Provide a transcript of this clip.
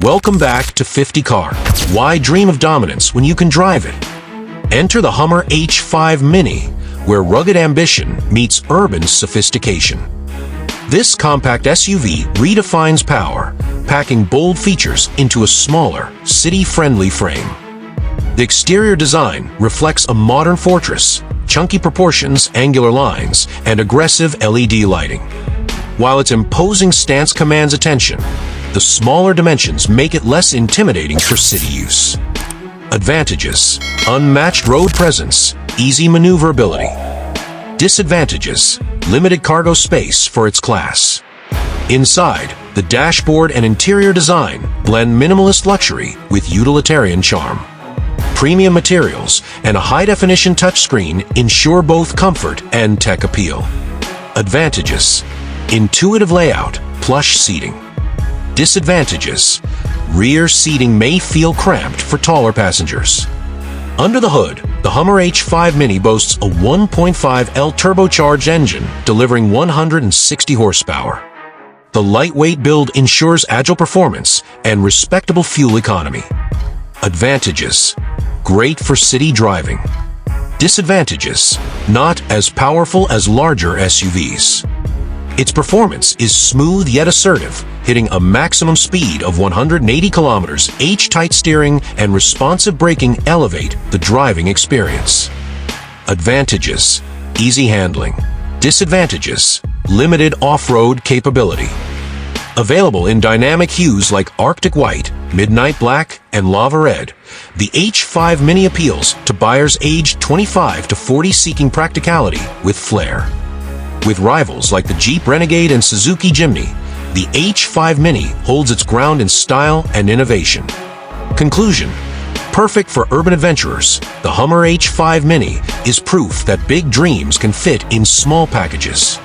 Welcome back to 50 Car. Why dream of dominance when you can drive it? Enter the Hummer H5 Mini, where rugged ambition meets urban sophistication. This compact SUV redefines power, packing bold features into a smaller, city-friendly frame. The exterior design reflects a modern fortress, chunky proportions, angular lines, and aggressive LED lighting. While its imposing stance commands attention, the smaller dimensions make it less intimidating for city use. Advantages: unmatched road presence, easy maneuverability. Disadvantages: limited cargo space for its class. Inside, the dashboard and interior design blend minimalist luxury with utilitarian charm. Premium materials and a high-definition touchscreen ensure both comfort and tech appeal. Advantages: intuitive layout, plush seating. Disadvantages: rear seating may feel cramped for taller passengers. Under the hood, the Hummer H5 Mini boasts a 1.5L turbocharged engine delivering 160 horsepower. The lightweight build ensures agile performance and respectable fuel economy. Advantages: great for city driving. Disadvantages: not as powerful as larger SUVs. Its performance is smooth yet assertive, hitting a maximum speed of 180 kilometers. H-tight steering and responsive braking elevate the driving experience. Advantages: easy handling. Disadvantages: limited off-road capability. Available in dynamic hues like Arctic White, Midnight Black, and Lava Red, the H5 Mini appeals to buyers aged 25 to 40 seeking practicality with flair. With rivals like the Jeep Renegade and Suzuki Jimny, the H5 Mini holds its ground in style and innovation. Conclusion: perfect for urban adventurers, the Hummer H5 Mini is proof that big dreams can fit in small packages.